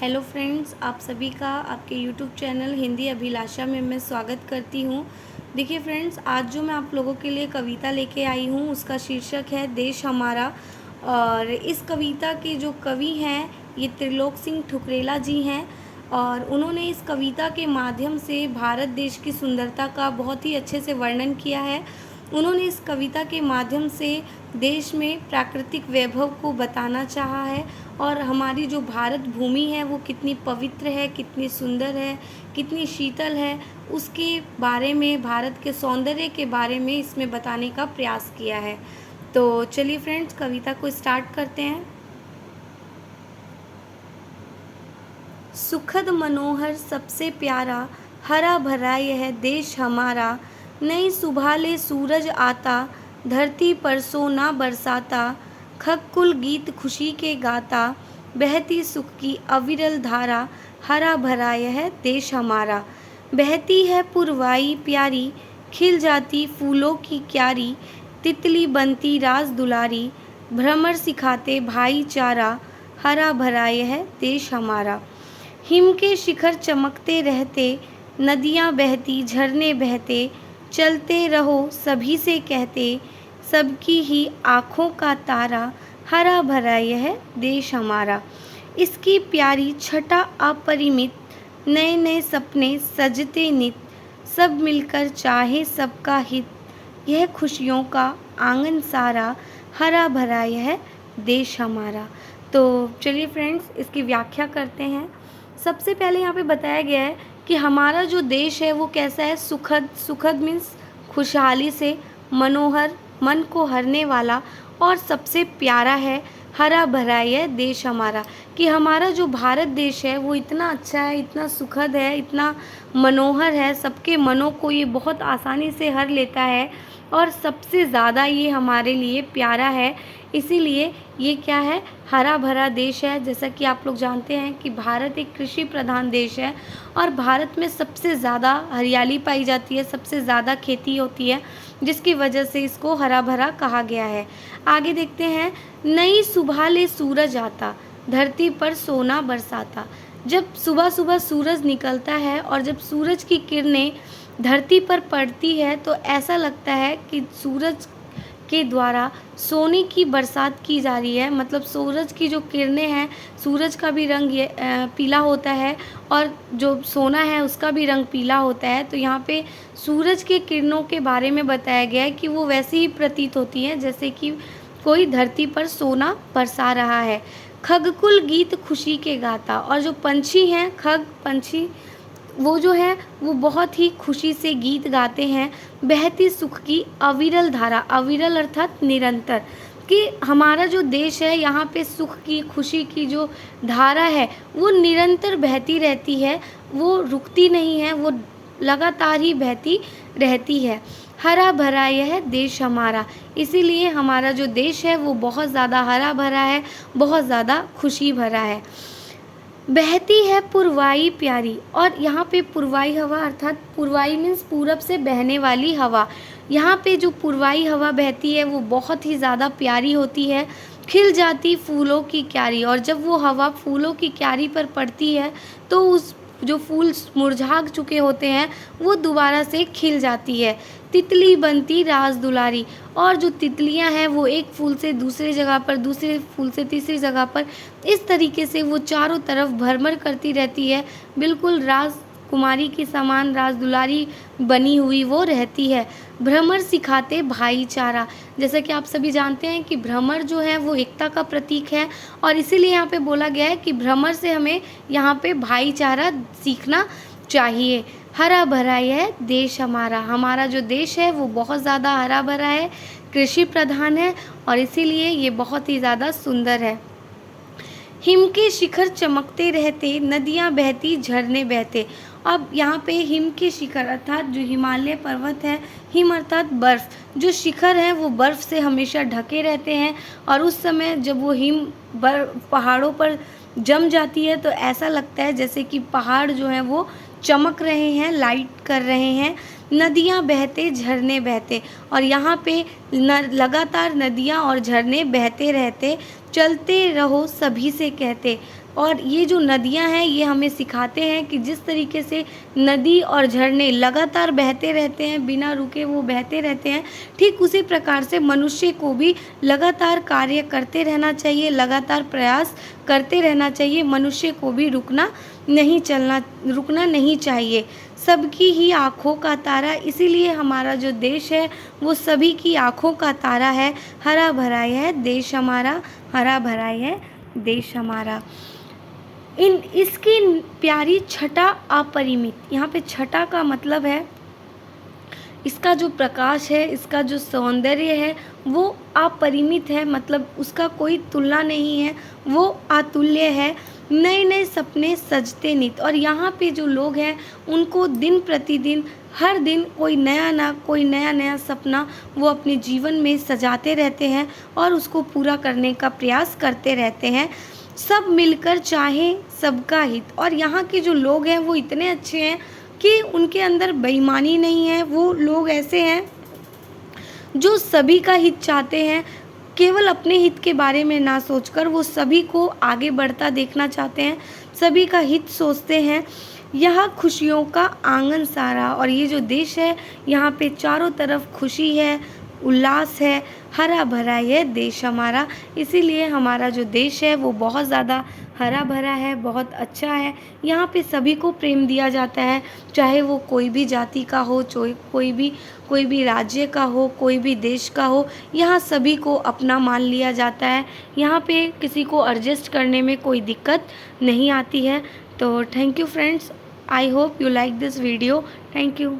Hello friends, आप सभी का आपके यूट्यूब चैनल हिंदी अभिलाषा में मैं स्वागत करती हूँ। देखिए फ्रेंड्स, आज जो मैं आप लोगों के लिए कविता लेके आई हूँ उसका शीर्षक है देश हमारा। और इस कविता के जो कवि हैं ये त्रिलोक सिंह ठुकरेला जी हैं। और उन्होंने इस कविता के माध्यम से भारत देश की सुंदरता का बहुत ही अच्छे से वर्णन किया है। उन्होंने इस कविता के माध्यम से देश में प्राकृतिक वैभव को बताना चाहा है और हमारी जो भारत भूमि है वो कितनी पवित्र है, कितनी सुंदर है, कितनी शीतल है, उसके बारे में, भारत के सौंदर्य के बारे में इसमें बताने का प्रयास किया है। तो चलिए फ्रेंड्स, कविता को स्टार्ट करते हैं। सुखद मनोहर सबसे प्यारा, हरा भरा यह देश हमारा। नई सुबह ले सूरज आता, धरती पर सोना बरसाता। खगकुल गीत खुशी के गाता, बहती सुख की अविरल धारा। हरा भरा यह देश हमारा। बहती है पुरवाई प्यारी, खिल जाती फूलों की क्यारी। तितली बनती राज दुलारी, भ्रमर सिखाते भाईचारा। हरा भरा यह देश हमारा। हिम के शिखर चमकते रहते, नदियाँ बहती झरने बहते। चलते रहो सभी से कहते, सबकी ही आँखों का तारा। हरा भरा यह देश हमारा। इसकी प्यारी छटा अपरिमित, नए नए सपने सजते नित। सब मिलकर चाहे सबका हित, यह खुशियों का आंगन सारा। हरा भरा यह देश हमारा। तो चलिए फ्रेंड्स, इसकी व्याख्या करते हैं। सबसे पहले यहाँ पे बताया गया है कि हमारा जो देश है वो कैसा है। सुखद, सुखद मीन्स खुशहाली से, मनोहर मन को हरने वाला, और सबसे प्यारा है। हरा भरा यह देश हमारा, कि हमारा जो भारत देश है वो इतना अच्छा है, इतना सुखद है, इतना मनोहर है, सबके मनों को ये बहुत आसानी से हर लेता है और सबसे ज़्यादा ये हमारे लिए प्यारा है। इसीलिए ये क्या है, हरा भरा देश है। जैसा कि आप लोग जानते हैं कि भारत एक कृषि प्रधान देश है और भारत में सबसे ज़्यादा हरियाली पाई जाती है, सबसे ज़्यादा खेती होती है, जिसकी वजह से इसको हरा भरा कहा गया है। आगे देखते हैं। नई सुबह ले सूरज आता, धरती पर सोना बरसाता। जब सुबह सुबह सूरज निकलता है और जब सूरज की किरणें धरती पर पड़ती है तो ऐसा लगता है कि सूरज के द्वारा सोने की बरसात की जा रही है। मतलब सूरज की जो किरणें हैं, सूरज का भी रंग ये पीला होता है और जो सोना है उसका भी रंग पीला होता है। तो यहाँ पे सूरज के किरणों के बारे में बताया गया है कि वो वैसे ही प्रतीत होती हैं जैसे कि कोई धरती पर सोना बरसा रहा है। खगकुल गीत खुशी के गाता, और जो पंछी हैं, खग पंछी, वो जो है वो बहुत ही खुशी से गीत गाते हैं। बहती सुख की अविरल धारा, अविरल अर्थात निरंतर, कि हमारा जो देश है यहाँ पे सुख की, खुशी की जो धारा है वो निरंतर बहती रहती है, वो रुकती नहीं है, वो लगातार ही बहती रहती है। हरा भरा यह देश हमारा, इसीलिए हमारा जो देश है वो बहुत ज़्यादा हरा भरा है, बहुत ज़्यादा खुशी भरा है। बहती है पुरवाई प्यारी, और यहाँ पे पुरवाई हवा अर्थात पुरवाई मीन्स पूरब से बहने वाली हवा। यहाँ पे जो पुरवाई हवा बहती है वो बहुत ही ज़्यादा प्यारी होती है। खिल जाती फूलों की क्यारी, और जब वो हवा फूलों की क्यारी पर पड़ती है तो उस जो फूल मुरझा चुके होते हैं वो दोबारा से खिल जाती है। तितली बनती राज दुलारी, और जो तितलियां हैं वो एक फूल से दूसरे जगह पर, दूसरे फूल से तीसरी जगह पर, इस तरीके से वो चारों तरफ भ्रमर करती रहती है। बिल्कुल राजकुमारी की समान राज दुलारी बनी हुई वो रहती है। भ्रमर सिखाते भाईचारा, जैसा कि आप सभी जानते हैं कि भ्रमर जो है वो एकता का प्रतीक है, और इसीलिए यहाँ पे बोला गया है कि भ्रमर से हमें यहाँ पे भाईचारा सीखना चाहिए। हरा भरा यह देश हमारा, हमारा जो देश है वो बहुत ज़्यादा हरा भरा है, कृषि प्रधान है, और इसीलिए ये बहुत ही ज़्यादा सुंदर है। हिम के शिखर चमकते रहते, नदियाँ बहती झरने बहते। अब यहाँ पे हिम के शिखर अर्थात जो हिमालय पर्वत है, हिम अर्थात बर्फ़, जो शिखर हैं वो बर्फ़ से हमेशा ढके रहते हैं, और उस समय जब वो हिम पहाड़ों पर जम जाती है तो ऐसा लगता है जैसे कि पहाड़ जो हैं वो चमक रहे हैं, लाइट कर रहे हैं। नदियाँ बहते झरने बहते, और यहाँ पे लगातार नदियाँ और झरने बहते रहते। चलते रहो सभी से कहते, और ये जो नदियाँ हैं ये हमें सिखाते हैं कि जिस तरीके से नदी और झरने लगातार बहते रहते हैं, बिना रुके वो बहते रहते हैं, ठीक उसी प्रकार से मनुष्य को भी लगातार कार्य करते रहना चाहिए, लगातार प्रयास करते रहना चाहिए। मनुष्य को भी रुकना नहीं चाहिए। सबकी ही आँखों का तारा, इसीलिए हमारा जो देश है वो सभी की आँखों का तारा है। हरा भरा है देश हमारा, हरा भरा है देश हमारा। इसकी प्यारी छटा अपरिमित, यहाँ पे छटा का मतलब है इसका जो प्रकाश है, इसका जो सौंदर्य है वो अपरिमित है, मतलब उसका कोई तुलना नहीं है, वो अतुल्य है। नए नए सपने सजते नित, और यहाँ पे जो लोग हैं उनको दिन प्रतिदिन हर दिन कोई नया सपना वो अपने जीवन में सजाते रहते हैं और उसको पूरा करने का प्रयास करते रहते हैं। सब मिलकर चाहे सबका हित, और यहाँ के जो लोग हैं वो इतने अच्छे हैं कि उनके अंदर बेईमानी नहीं है। वो लोग ऐसे हैं जो सभी का हित चाहते हैं, केवल अपने हित के बारे में ना सोचकर वो सभी को आगे बढ़ता देखना चाहते हैं, सभी का हित सोचते हैं। यह खुशियों का आंगन सारा, और ये जो देश है यहाँ पे चारों तरफ खुशी है, उल्लास है, हरा भरा ये देश हमारा। इसीलिए हमारा जो देश है वो बहुत ज़्यादा हरा भरा है, बहुत अच्छा है। यहाँ पे सभी को प्रेम दिया जाता है, चाहे वो कोई भी जाति का हो, कोई भी राज्य का हो, कोई भी देश का हो, यहाँ सभी को अपना मान लिया जाता है। यहाँ पे किसी को एडजस्ट करने में कोई दिक्कत नहीं आती है। तो thank you friends, I hope you like this video. Thank you.